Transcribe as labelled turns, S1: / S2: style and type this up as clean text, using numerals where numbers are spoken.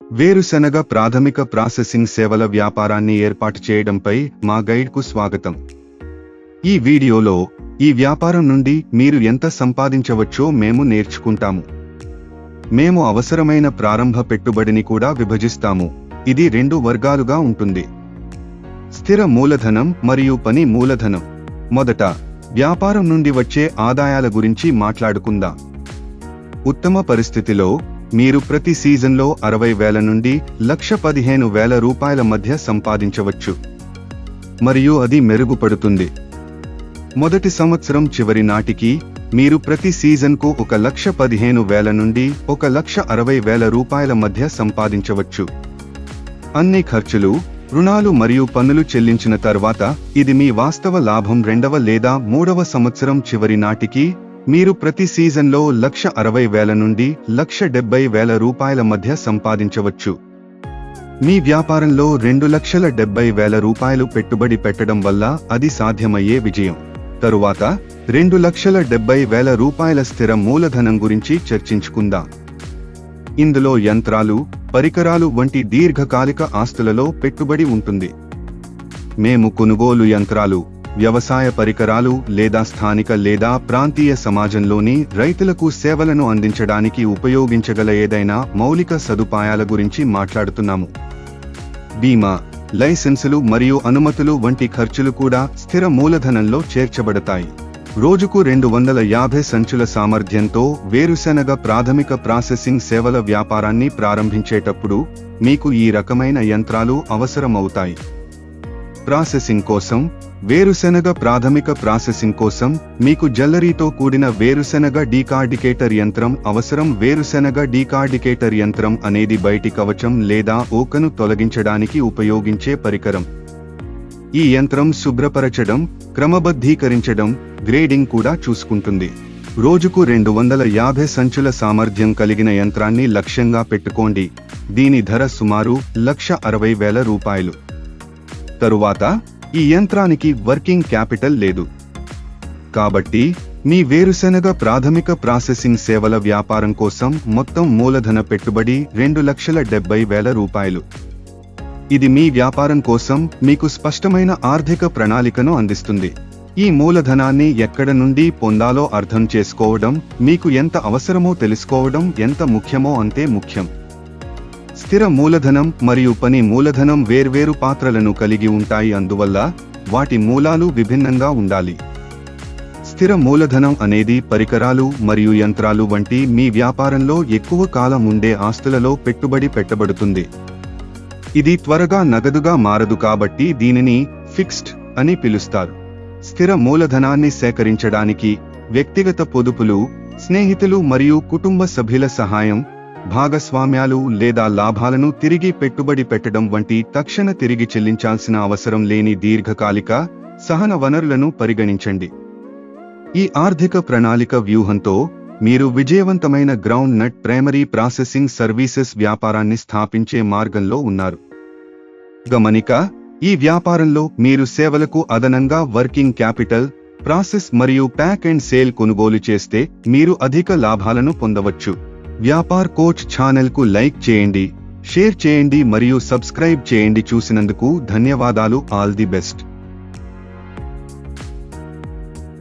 S1: వేరుశెనగ ప్రాథమిక ప్రాసెసింగ్ సేవల వ్యాపారాన్ని ఏర్పాటు చేయడంపై మా గైడ్కు స్వాగతం. ఈ వీడియోలో ఈ వ్యాపారం నుండి మీరు ఎంత సంపాదించవచ్చో మేము నేర్చుకుంటాము. మేము అవసరమైన ప్రారంభ పెట్టుబడిని కూడా విభజిస్తాము. ఇది 2 వర్గాలుగా ఉంటుంది: స్థిర మూలధనం మరియు పని మూలధనం. మొదట వ్యాపారం నుండి వచ్చే ఆదాయాల గురించి మాట్లాడుకుందాం. ఉత్తమ పరిస్థితిలో మీరు ప్రతి సీజన్లో 60,000 నుండి 1,15,000 రూపాయల మధ్య సంపాదించవచ్చు, మరియు అది మెరుగుపడుతుంది. మొదటి సంవత్సరం చివరి నాటికి మీరు ప్రతి సీజన్కు 1,15,000 నుండి 1,60,000 రూపాయల మధ్య సంపాదించవచ్చు. అన్ని ఖర్చులు, రుణాలు మరియు పన్నులు చెల్లించిన తర్వాత ఇది మీ వాస్తవ లాభం. 2వ లేదా 3వ సంవత్సరం చివరి నాటికి మీరు ప్రతి సీజన్లో 1,60,000 నుండి 1,70,000 రూపాయల మధ్య సంపాదించవచ్చు. మీ వ్యాపారంలో 2,70,000 రూపాయలు పెట్టుబడి పెట్టడం వల్ల అది సాధ్యమయ్యే విజయం. తరువాత 2,70,000 రూపాయల స్థిర మూలధనం గురించి చర్చించుకుందాం. ఇందులో యంత్రాలు, పరికరాలు వంటి దీర్ఘకాలిక ఆస్తులలో పెట్టుబడి ఉంటుంది. మేము కొనుగోలు యంత్రాలు, వ్యవసాయ పరికరాలు లేదా స్థానిక లేదా ప్రాంతీయ సమాజంలోని రైతులకు సేవలను అందించడానికి ఉపయోగించగల ఏదైనా మౌలిక సదుపాయాల గురించి మాట్లాడుతున్నాము. బీమా, లైసెన్సులు మరియు అనుమతులు వంటి ఖర్చులు కూడా స్థిర మూలధనంలో చేర్చబడతాయి. రోజుకు 250 సంచుల సామర్థ్యంతో వేరుశెనగ ప్రాథమిక ప్రాసెసింగ్ సేవల వ్యాపారాన్ని ప్రారంభించేటప్పుడు మీకు ఈ రకమైన యంత్రాలు అవసరమవుతాయి. ప్రాసెసింగ్ కోసం వేరుశెనగ ప్రాథమిక ప్రాసెసింగ్ కోసం మీకు జల్లరీతో కూడిన వేరుశెనగ డీకార్డికేటర్ యంత్రం అవసరం. వేరుశెనగ డీకార్డికేటర్ యంత్రం అనేది బయటి కవచం లేదా ఓకను తొలగించడానికి ఉపయోగించే పరికరం. ఈ యంత్రం శుభ్రపరచడం, క్రమబద్ధీకరించడం, గ్రేడింగ్ కూడా చూసుకుంటుంది. రోజుకు 250 సంచుల సామర్థ్యం కలిగిన యంత్రాన్ని లక్ష్యంగా పెట్టుకోండి. దీని ధర సుమారు 1,60,000 రూపాయలు. తరువాత ఈ యంత్రానికి వర్కింగ్ క్యాపిటల్ లేదు. కాబట్టి మీ వేరుశెనగ ప్రాథమిక ప్రాసెసింగ్ సేవల వ్యాపారం కోసం మొత్తం మూలధన పెట్టుబడి 2,70,000 రూపాయలు. ఇది మీ వ్యాపారం కోసం మీకు స్పష్టమైన ఆర్థిక ప్రణాళికను అందిస్తుంది. ఈ మూలధనాన్ని ఎక్కడ నుండి పొందాలో అర్థం చేసుకోవడం, మీకు ఎంత అవసరమో తెలుసుకోవడం ఎంత ముఖ్యమో అంతే ముఖ్యం. స్థిర మూలధనం మరియు పని మూలధనం వేర్వేరు పాత్రలను కలిగి ఉంటాయి, అందువల్ల వాటి మూలాలు విభిన్నంగా ఉండాలి. స్థిర మూలధనం అనేది పరికరాలు మరియు యంత్రాలు వంటి మీ వ్యాపారంలో ఎక్కువ కాలం ఉండే ఆస్తులలో పెట్టుబడి పెట్టబడుతుంది. ఇది త్వరగా నగదుగా మారదు కాబట్టి దీనిని ఫిక్స్డ్ అని పిలుస్తారు. స్థిర మూలధనాన్ని సేకరించడానికి వ్యక్తిగత పొదుపులు, స్నేహితులు మరియు కుటుంబ సభ్యుల సహాయం, భాగస్వామ్యాలు లేదా లాభాలను తిరిగి పెట్టుబడి పెట్టడం వంటి తక్షణ తిరిగి చెల్లించాల్సిన అవసరం లేని దీర్ఘకాలిక సహన వనరులను పరిగణించండి. ఈ ఆర్థిక ప్రణాళిక వ్యూహంతో మీరు విజయవంతమైన groundnut primary processing services వ్యాపారాన్ని స్థాపించే మార్గంలో ఉన్నారు. గమనిక: ఈ వ్యాపారంలో మీరు సేవలకు అదనంగా వర్కింగ్ క్యాపిటల్, ప్రాసెస్ మరియు ప్యాక్ అండ్ సేల్ కొనుగోలు చేస్తే మీరు అధిక లాభాలను పొందవచ్చు. వ్యాపార్ కోచ్ ఛానల్కు లైక్ చేయండి, షేర్ చేయండి మరియు సబ్స్క్రైబ్ చేయండి. చూసినందుకు ధన్యవాదాలు. All the best.